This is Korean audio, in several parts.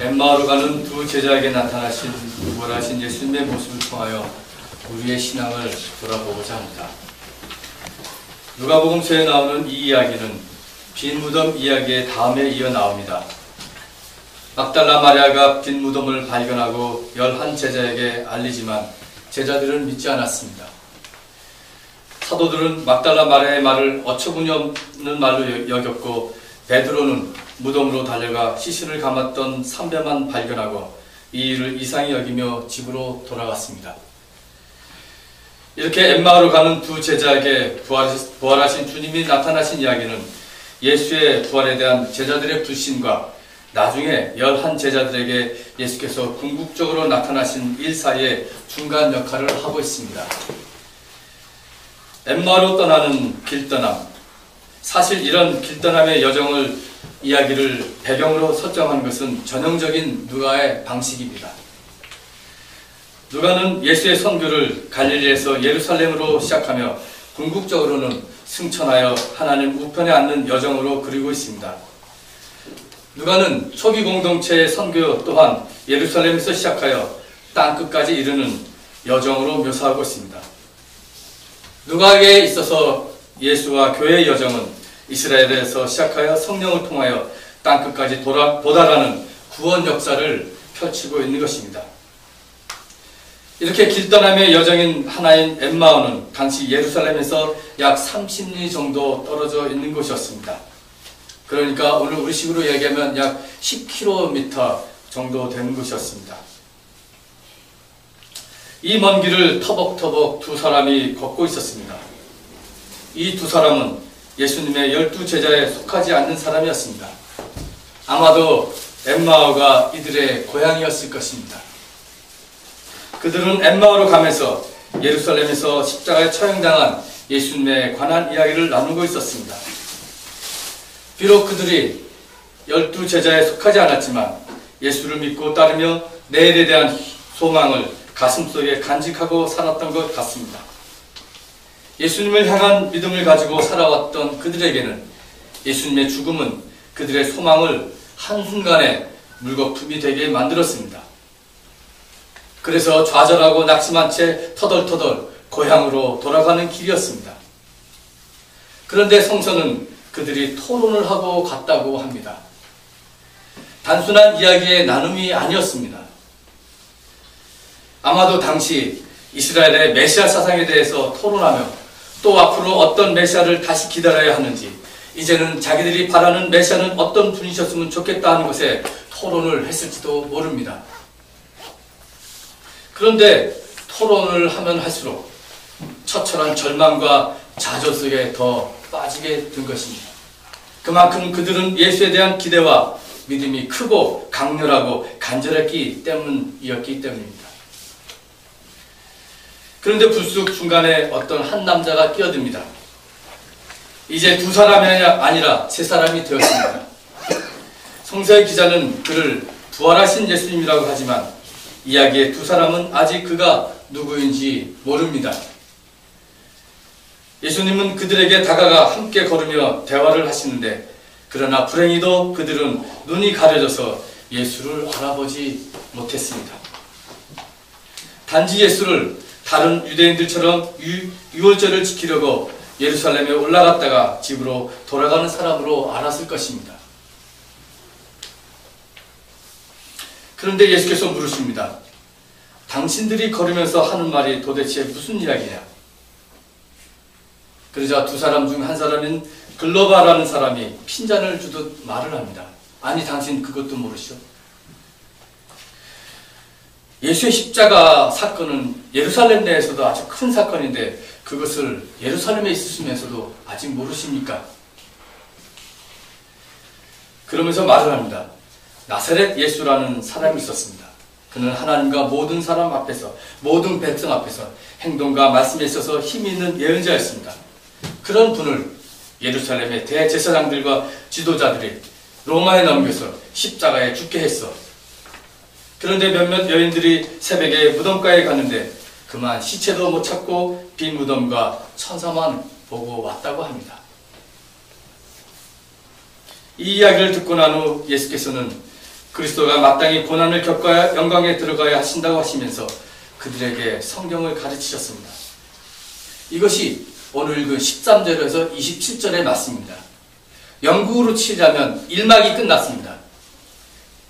엠마오로 가는 두 제자에게 나타나신 부활하신 예수님의 모습을 통하여 우리의 신앙을 돌아보고자 합니다. 누가복음서에 나오는 이 이야기는 빈 무덤 이야기의 다음에 이어 나옵니다. 막달라 마리아가 빈 무덤을 발견하고 11 제자에게 알리지만 제자들은 믿지 않았습니다. 사도들은 막달라 마리아의 말을 어처구니 없는 말로 여겼고 베드로는 무덤으로 달려가 시신을 감았던 삼배만 발견하고 이 일을 이상히 여기며 집으로 돌아갔습니다. 이렇게 엠마오로 가는 두 제자에게 부활하신 주님이 나타나신 이야기는 예수의 부활에 대한 제자들의 불신과 나중에 11 제자들에게 예수께서 궁극적으로 나타나신 일 사이에 중간 역할을 하고 있습니다. 엠마오로 떠나는 길떠남, 사실 이런 길떠남의 여정을 이야기를 배경으로 설정한 것은 전형적인 누가의 방식입니다. 누가는 예수의 선교를 갈릴리에서 예루살렘으로 시작하며 궁극적으로는 승천하여 하나님 우편에 앉는 여정으로 그리고 있습니다. 누가는 초기 공동체의 선교 또한 예루살렘에서 시작하여 땅끝까지 이르는 여정으로 묘사하고 있습니다. 누가에게 있어서 예수와 교회의 여정은 이스라엘에서 시작하여 성령을 통하여 땅끝까지 도달하는 구원 역사를 펼치고 있는 것입니다. 이렇게 길떠남의 여정인 하나인 엠마오는 당시 예루살렘에서 약 30리 정도 떨어져 있는 곳이었습니다. 그러니까 오늘 우리식으로 얘기하면 약 10km 정도 되는 곳이었습니다. 이 먼 길을 터벅터벅 두 사람이 걷고 있었습니다. 이 두 사람은 예수님의 12 제자에 속하지 않는 사람이었습니다. 아마도 엠마오가 이들의 고향이었을 것입니다. 그들은 엠마오로 가면서 예루살렘에서 십자가에 처형당한 예수님에 관한 이야기를 나누고 있었습니다. 비록 그들이 12 제자에 속하지 않았지만 예수를 믿고 따르며 내일에 대한 소망을 가슴속에 간직하고 살았던 것 같습니다. 예수님을 향한 믿음을 가지고 살아왔던 그들에게는 예수님의 죽음은 그들의 소망을 한순간에 물거품이 되게 만들었습니다. 그래서 좌절하고 낙심한 채 터덜터덜 고향으로 돌아가는 길이었습니다. 그런데 성서는 그들이 토론을 하고 갔다고 합니다. 단순한 이야기의 나눔이 아니었습니다. 아마도 당시 이스라엘의 메시아 사상에 대해서 토론하며 또 앞으로 어떤 메시아를 다시 기다려야 하는지, 이제는 자기들이 바라는 메시아는 어떤 분이셨으면 좋겠다 하는 것에 토론을 했을지도 모릅니다. 그런데 토론을 하면 할수록 처철한 절망과 좌절 속에 더 빠지게 된 것입니다. 그만큼 그들은 예수에 대한 기대와 믿음이 크고 강렬하고 간절했기 때문이었기 때문입니다. 그런데 불쑥 중간에 어떤 한 남자가 끼어듭니다. 이제 두 사람이 아니라 세 사람이 되었습니다. 성서의 기자는 그를 부활하신 예수님이라고 하지만 이야기의 두 사람은 아직 그가 누구인지 모릅니다. 예수님은 그들에게 다가가 함께 걸으며 대화를 하시는데, 그러나 불행히도 그들은 눈이 가려져서 예수를 알아보지 못했습니다. 단지 예수를 다른 유대인들처럼 유월절을 지키려고 예루살렘에 올라갔다가 집으로 돌아가는 사람으로 알았을 것입니다. 그런데 예수께서 물으십니다. 당신들이 걸으면서 하는 말이 도대체 무슨 이야기냐? 그러자 두 사람 중 한 사람인 글로바라는 사람이 핀잔을 주듯 말을 합니다. 아니, 당신 그것도 모르시오? 예수의 십자가 사건은 예루살렘 내에서도 아주 큰 사건인데 그것을 예루살렘에 있으시면서도 아직 모르십니까? 그러면서 말을 합니다. 나사렛 예수라는 사람이 있었습니다. 그는 하나님과 모든 사람 앞에서, 모든 백성 앞에서 행동과 말씀에 있어서 힘이 있는 예언자였습니다. 그런 분을 예루살렘의 대제사장들과 지도자들이 로마에 넘겨서 십자가에 죽게 했어. 그런데 몇몇 여인들이 새벽에 무덤가에 갔는데 그만 시체도 못 찾고 빈 무덤과 천사만 보고 왔다고 합니다. 이 이야기를 듣고 난 후 예수께서는 그리스도가 마땅히 고난을 겪어야 영광에 들어가야 하신다고 하시면서 그들에게 성경을 가르치셨습니다. 이것이 오늘 그 13절에서 27절의 말씀입니다. 영국으로 치자면 1막이 끝났습니다.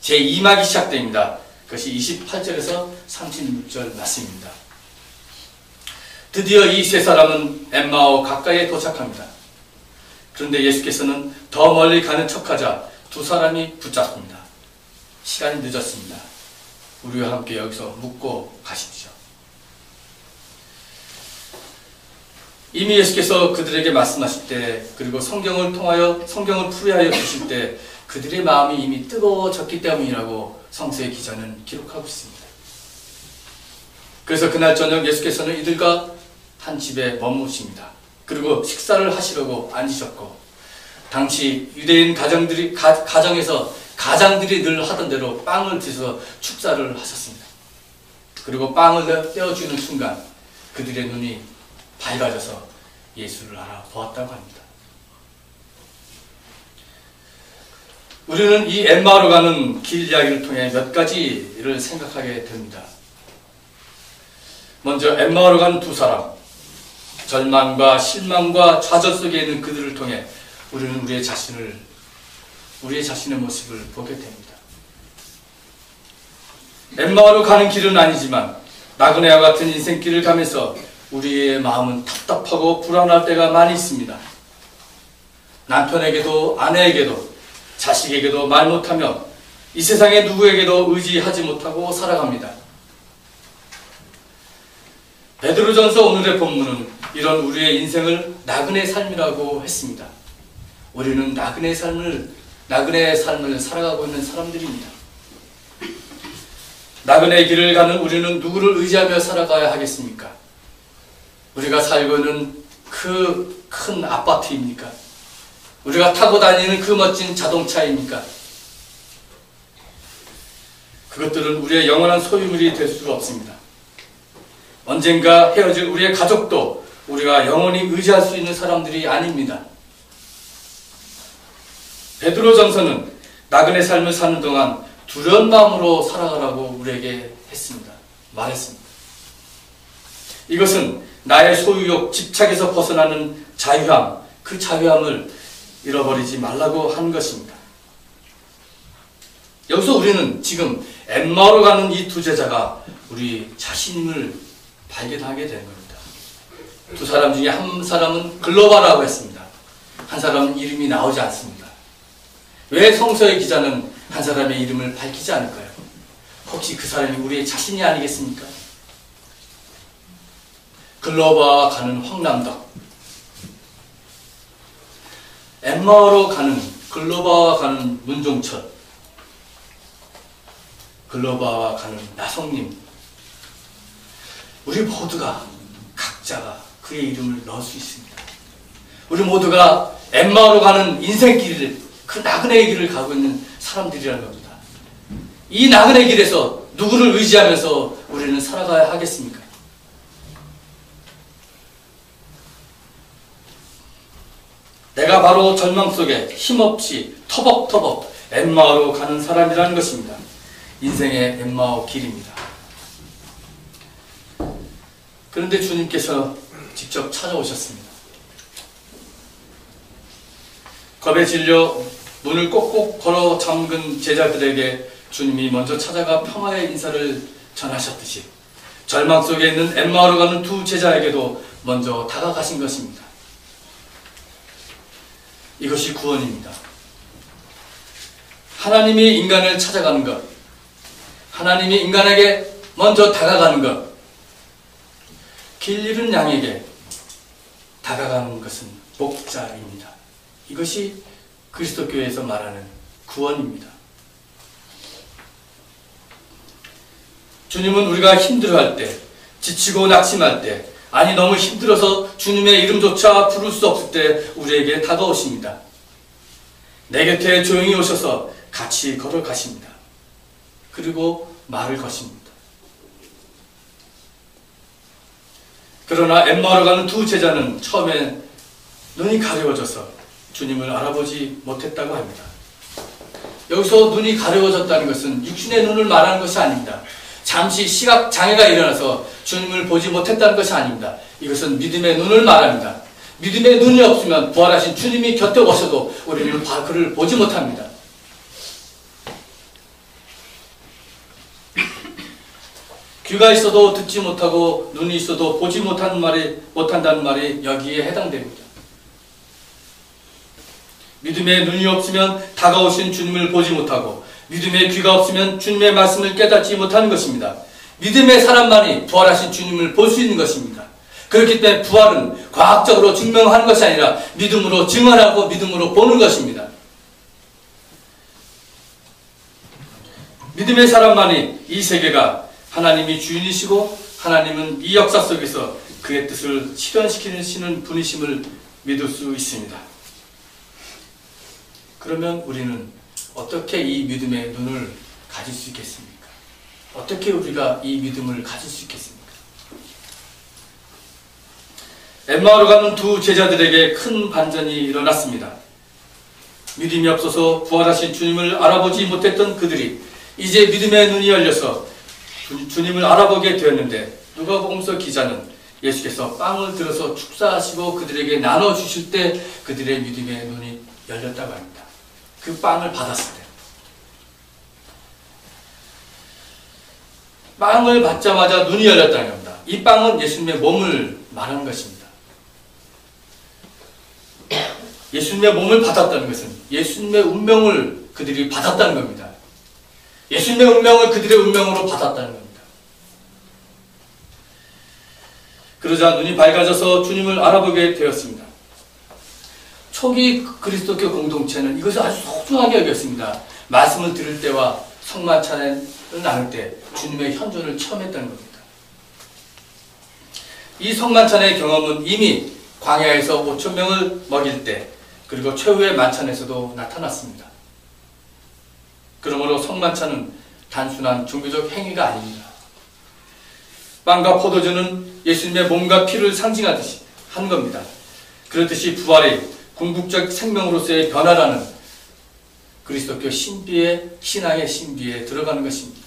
제2막이 시작됩니다. 그것이 28절에서 36절 말씀입니다. 드디어 이 세 사람은 엠마오 가까이에 도착합니다. 그런데 예수께서는 더 멀리 가는 척하자 두 사람이 붙잡습니다. 시간이 늦었습니다. 우리와 함께 여기서 묵고 가십시오. 이미 예수께서 그들에게 말씀하실 때, 그리고 성경을 풀이하여 주실 때 그들의 마음이 이미 뜨거워졌기 때문이라고 성서의 기자는 기록하고 있습니다. 그래서 그날 저녁 예수께서는 이들과 한 집에 머무십니다. 그리고 식사를 하시려고 앉으셨고, 당시 유대인 가정에서 가장들이 늘 하던 대로 빵을 드셔서 축사를 하셨습니다. 그리고 빵을 떼어주는 순간 그들의 눈이 밝아져서 예수를 알아보았다고 합니다. 우리는 이 엠마오로 가는 길 이야기를 통해 몇 가지를 생각하게 됩니다. 먼저 엠마오로 가는 두 사람, 절망과 실망과 좌절 속에 있는 그들을 통해 우리는 우리의 자신의 모습을 보게 됩니다. 엠마오로 가는 길은 아니지만 나그네와 같은 인생길을 가면서 우리의 마음은 답답하고 불안할 때가 많이 있습니다. 남편에게도 아내에게도 자식에게도 말 못하며 이 세상의 누구에게도 의지하지 못하고 살아갑니다. 베드로전서 오늘의 본문은 이런 우리의 인생을 나그네 삶이라고 했습니다. 우리는 나그네 삶을 살아가고 있는 사람들입니다. 나그네의 길을 가는 우리는 누구를 의지하며 살아가야 하겠습니까? 우리가 살고 있는 그 큰 아파트입니까? 우리가 타고 다니는 그 멋진 자동차입니까? 그것들은 우리의 영원한 소유물이 될 수가 없습니다. 언젠가 헤어질 우리의 가족도 우리가 영원히 의지할 수 있는 사람들이 아닙니다. 베드로전서는 나그네 삶을 사는 동안 두려운 마음으로 살아가라고 우리에게 말했습니다. 이것은 나의 소유욕, 집착에서 벗어나는 자유함, 그 자유함을 잃어버리지 말라고 한 것입니다. 여기서 우리는 지금 엠마오로 가는 이 두 제자가 우리 자신임을 발견하게 된 겁니다. 두 사람 중에 한 사람은 글로바라고 했습니다. 한 사람은 이름이 나오지 않습니다. 왜 성서의 기자는 한 사람의 이름을 밝히지 않을까요? 혹시 그 사람이 우리의 자신이 아니겠습니까? 글로바와 가는 황남덕, 엠마오로 가는 글로바와 가는 문종철, 글로바와 가는 나성님, 우리 모두가 각자가 그의 이름을 넣을 수 있습니다. 우리 모두가 엠마오로 가는 인생길을, 그 나그네의 길을 가고 있는 사람들이라는 겁니다. 이 나그네 길에서 누구를 의지하면서 우리는 살아가야 하겠습니까? 내가 바로 절망 속에 힘없이 터벅터벅 엠마오로 가는 사람이라는 것입니다. 인생의 엠마오 길입니다. 그런데 주님께서 직접 찾아오셨습니다. 겁에 질려 문을 꼭꼭 걸어 잠근 제자들에게 주님이 먼저 찾아가 평화의 인사를 전하셨듯이 절망 속에 있는 엠마오로 가는 두 제자에게도 먼저 다가가신 것입니다. 이것이 구원입니다. 하나님이 인간을 찾아가는 것, 하나님이 인간에게 먼저 다가가는 것, 길 잃은 양에게 다가가는 것은 목자입니다. 이것이 그리스도 교회에서 말하는 구원입니다. 주님은 우리가 힘들어할 때, 지치고 낙심할 때, 아니 너무 힘들어서 주님의 이름조차 부를 수 없을 때 우리에게 다가오십니다. 내 곁에 조용히 오셔서 같이 걸어가십니다. 그리고 말을 거십니다. 그러나 엠마오로 가는 두 제자는 처음에 눈이 가려워져서 주님을 알아보지 못했다고 합니다. 여기서 눈이 가려워졌다는 것은 육신의 눈을 말하는 것이 아닙니다. 잠시 시각 장애가 일어나서 주님을 보지 못했다는 것이 아닙니다. 이것은 믿음의 눈을 말합니다. 믿음의 눈이 없으면 부활하신 주님이 곁에 오셔도 우리는 그를 보지 못합니다. 귀가 있어도 듣지 못하고 눈이 있어도 보지 못한다는 말이 여기에 해당됩니다. 믿음의 눈이 없으면 다가오신 주님을 보지 못하고 믿음의 귀가 없으면 주님의 말씀을 깨닫지 못하는 것입니다. 믿음의 사람만이 부활하신 주님을 볼 수 있는 것입니다. 그렇기 때문에 부활은 과학적으로 증명하는 것이 아니라 믿음으로 증언하고 믿음으로 보는 것입니다. 믿음의 사람만이 이 세계가 하나님이 주인이시고 하나님은 이 역사 속에서 그의 뜻을 실현시키시는 분이심을 믿을 수 있습니다. 그러면 우리는 어떻게 이 믿음의 눈을 가질 수 있겠습니까? 어떻게 우리가 이 믿음을 가질 수 있겠습니까? 엠마오로 가는 두 제자들에게 큰 반전이 일어났습니다. 믿음이 없어서 부활하신 주님을 알아보지 못했던 그들이 이제 믿음의 눈이 열려서 주님을 알아보게 되었는데, 누가복음서 기자는 예수께서 빵을 들어서 축사하시고 그들에게 나눠주실 때 그들의 믿음의 눈이 열렸다고 합니다. 그 빵을 받았을 때. 빵을 받자마자 눈이 열렸다는 겁니다. 이 빵은 예수님의 몸을 말하는 것입니다. 예수님의 몸을 받았다는 것은 예수님의 운명을 그들이 받았다는 겁니다. 예수님의 운명을 그들의 운명으로 받았다는 겁니다. 그러자 눈이 밝아져서 주님을 알아보게 되었습니다. 초기 그리스도교 공동체는 이것을 아주 소중하게 여겼습니다. 말씀을 들을 때와 성만찬을 나눌 때 주님의 현존을 체험했다는 겁니다. 이 성만찬의 경험은 이미 광야에서 5,000명을 먹일 때, 그리고 최후의 만찬에서도 나타났습니다. 그러므로 성만찬은 단순한 종교적 행위가 아닙니다. 빵과 포도주는 예수님의 몸과 피를 상징하듯이 한 겁니다. 그렇듯이 부활이 궁극적 생명으로서의 변화라는 그리스도교 신비의 신앙의 신비에 들어가는 것입니다.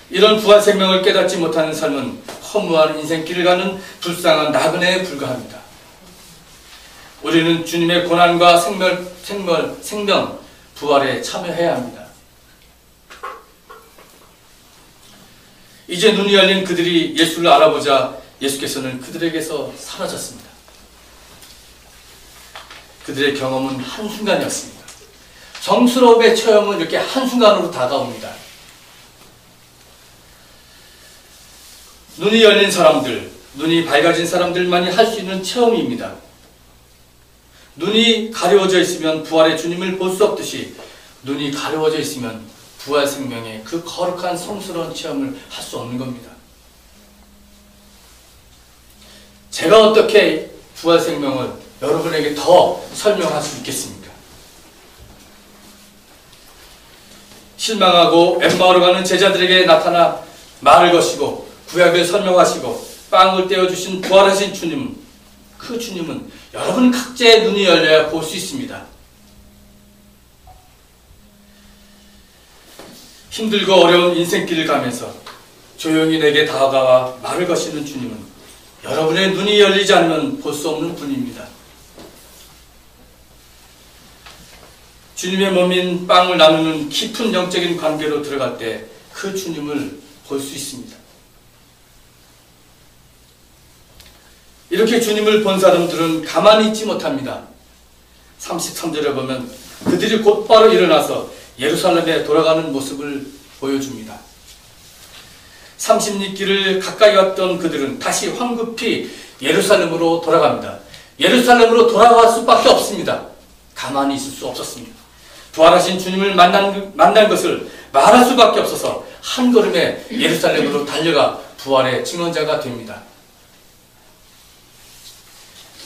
이런 부활 생명을 깨닫지 못하는 삶은 허무한 인생길을 가는 불쌍한 나그네에 불과합니다. 우리는 주님의 고난과 생명, 부활에 참여해야 합니다. 이제 눈이 열린 그들이 예수를 알아보자 예수께서는 그들에게서 사라졌습니다. 그들의 경험은 한순간이었습니다. 정스러움의 체험은 이렇게 한순간으로 다가옵니다. 눈이 열린 사람들, 눈이 밝아진 사람들만이 할 수 있는 체험입니다. 눈이 가려워져 있으면 부활의 주님을 볼 수 없듯이 눈이 가려워져 있으면 부활 생명의 그 거룩한 성스러운 체험을 할 수 없는 겁니다. 제가 어떻게 부활 생명을 여러분에게 더 설명할 수 있겠습니까? 실망하고 엠마오로 가는 제자들에게 나타나 말을 거시고 구약을 설명하시고 빵을 떼어주신 부활하신 주님, 그 주님은 여러분 각자의 눈이 열려야 볼 수 있습니다. 힘들고 어려운 인생길을 가면서 조용히 내게 다가와 말을 거시는 주님은 여러분의 눈이 열리지 않으면 볼 수 없는 분입니다. 주님의 몸인 빵을 나누는 깊은 영적인 관계로 들어갈 때 그 주님을 볼 수 있습니다. 이렇게 주님을 본 사람들은 가만히 있지 못합니다. 33절에 보면 그들이 곧바로 일어나서 예루살렘에 돌아가는 모습을 보여줍니다. 30리길을 가까이 왔던 그들은 다시 황급히 예루살렘으로 돌아갑니다. 예루살렘으로 돌아갈 수밖에 없습니다. 가만히 있을 수 없었습니다. 부활하신 주님을 만난 것을 말할 수밖에 없어서 한 걸음에 예루살렘으로 달려가 부활의 증언자가 됩니다.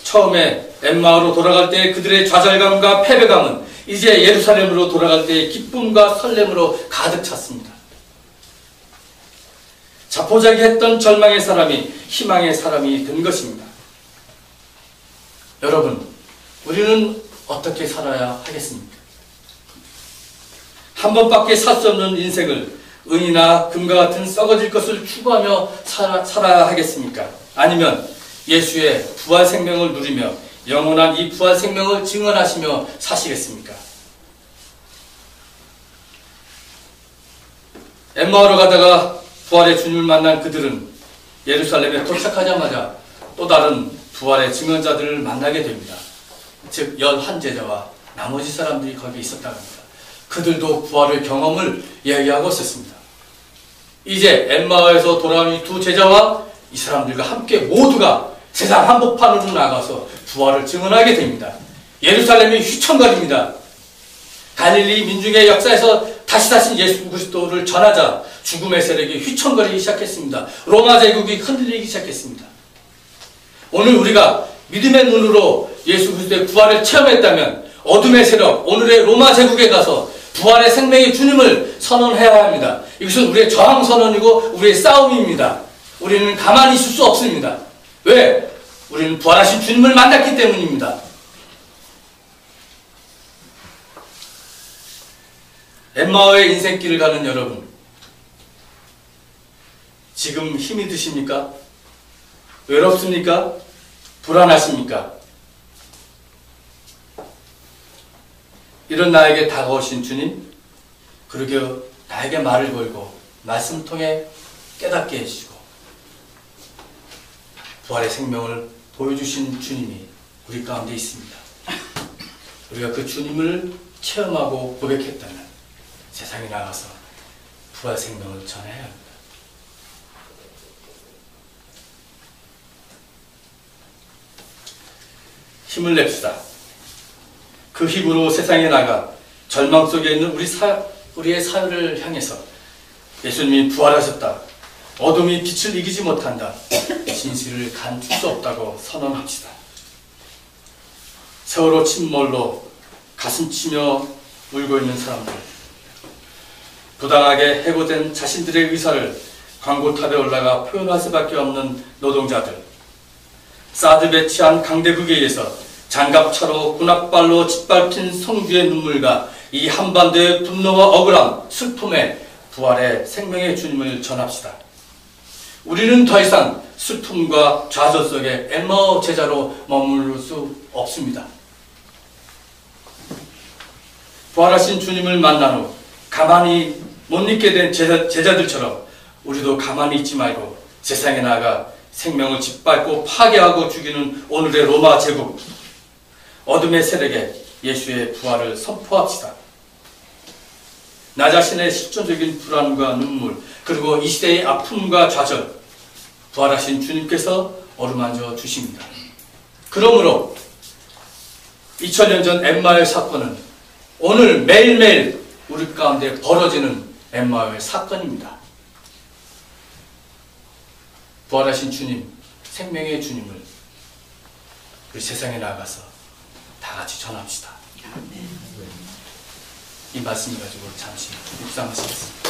처음에 엠마오로 돌아갈 때 그들의 좌절감과 패배감은 이제 예루살렘으로 돌아갈 때의 기쁨과 설렘으로 가득 찼습니다. 자포자기했던 절망의 사람이 희망의 사람이 된 것입니다. 여러분, 우리는 어떻게 살아야 하겠습니까? 한 번밖에 살 수 없는 인생을 은이나 금과 같은 썩어질 것을 추구하며 살아야 하겠습니까? 아니면 예수의 부활 생명을 누리며 영원한 이 부활 생명을 증언하시며 사시겠습니까? 엠마오로 가다가 부활의 주님을 만난 그들은 예루살렘에 도착하자마자 또 다른 부활의 증언자들을 만나게 됩니다. 즉 11제자와 나머지 사람들이 거기 있었다고 합니다. 그들도 부활의 경험을 이야기하고 있었습니다. 이제 엠마오에서 돌아온 이 두 제자와 이 사람들과 함께 모두가 세상 한복판으로 나가서 부활을 증언하게 됩니다. 예루살렘이 휘청거립니다. 갈릴리 민중의 역사에서 다시 예수 그리스도를 전하자 죽음의 세력이 휘청거리기 시작했습니다. 로마 제국이 흔들리기 시작했습니다. 오늘 우리가 믿음의 눈으로 예수 그리스도의 부활을 체험했다면 어둠의 세력, 오늘의 로마 제국에 가서 부활의 생명의 주님을 선언해야 합니다. 이것은 우리의 저항 선언이고 우리의 싸움입니다. 우리는 가만히 있을 수 없습니다. 왜? 우리는 부활하신 주님을 만났기 때문입니다. 엠마오의 인생길을 가는 여러분, 지금 힘이 드십니까? 외롭습니까? 불안하십니까? 이런 나에게 다가오신 주님, 그러게 나에게 말을 걸고 말씀 통해 깨닫게 해주시고 부활의 생명을 보여주신 주님이 우리 가운데 있습니다. 우리가 그 주님을 체험하고 고백했다면 세상에 나가서 부활 생명을 전해야 합니다. 힘을 냅시다. 그 힘으로 세상에 나가 절망 속에 있는 우리의 사회를 향해서 예수님이 부활하셨다. 어둠이 빛을 이기지 못한다. 진실을 감출 수 없다고 선언합시다. 세월호 침몰로 가슴치며 울고 있는 사람들, 부당하게 해고된 자신들의 의사를 광고탑에 올라가 표현할 수밖에 없는 노동자들, 사드 배치한 강대국에 의해서 장갑차로 군합발로 짓밟힌 성주의 눈물과 이 한반도의 분노와 억울함, 슬픔에 부활의 생명의 주님을 전합시다. 우리는 더 이상 슬픔과 좌절 속에 엠마오 제자로 머무를 수 없습니다. 부활하신 주님을 만난 후 가만히 못 있게 된 제자들처럼 우리도 가만히 있지 말고 세상에 나아가 생명을 짓밟고 파괴하고 죽이는 오늘의 로마 제국, 어둠의 세력에 예수의 부활을 선포합시다. 나 자신의 실존적인 불안과 눈물, 그리고 이 시대의 아픔과 좌절, 부활하신 주님께서 어루만져 주십니다. 그러므로 2000년 전 엠마오의 사건은 오늘 매일매일 우리 가운데 벌어지는 엠마오의 사건입니다. 부활하신 주님, 생명의 주님을 우리 세상에 나가서 다 같이 전합시다. 이 말씀을 가지고 잠시 묵상하시겠습니다.